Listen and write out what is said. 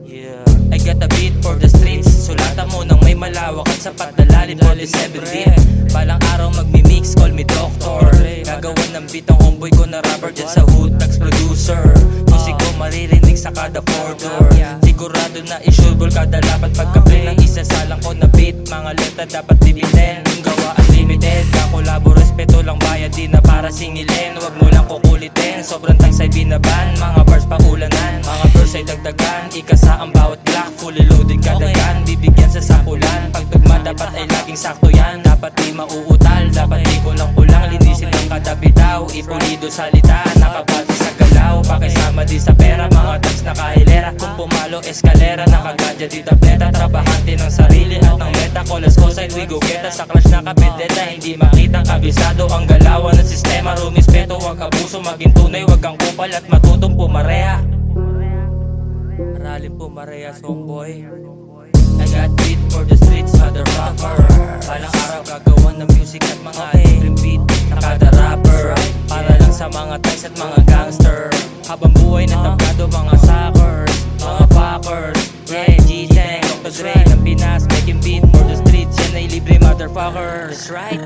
Yeah, I got a beat for the streets. Sulatan mo nang may malawak at sapat na lalim for the 7 Balang araw magmi-mix, call me doctor. Gagawan ng beat ang homeboy ko na rapper dyan sa hood, tax producer. Music ko maririnig sa kada 4-door. Sigurado na isulbol kada lapat pagka-play ng isasalang ko na beat. Mga letra dapat dibilin, yung gawa unlimited. Kakolabo, respeto lang, bayad di na para singilin. Huwag mo lang kukulitin, sobrang tagsay binaban. Mga bars paulanan, mga verse ay dagdagan. Ikasa ang bawat block, fully loaded kada gun. Bibigyan sa sakulan, pagtugma dapat ay laging sakto yan. Dapat di mauutal, dapat di kulang-kulang. Linisin ang kada bitaw, ipulido salita. Nakabati sa galaw, pakisama di sa pera. Mga tags na kahilera, kung pumalo eskalera. Nakagadya di tableta, trabahante ng sarili at ng meta. Kolas ko side, we go geta. Sa clash na kapedeta, hindi makita kabisado ang galawan ng sistema. Rumispeto, wag abuso, maging tunay. Wag kang kupal at matutong pumareha. Aralin pumarehas, homeboy. I got beat for the streets, motherfucker. Balang araw gagawan ng music at mga extreme beat na kada rapper. Para lang sa mga ties at mga gangster. Habang buhay na tablado, mga suckers, mga fuckers. Yeah, G-Tank, Dr. Dre ng Pinas, making beat for the streets. Yan ay libre, motherfucker. That's right.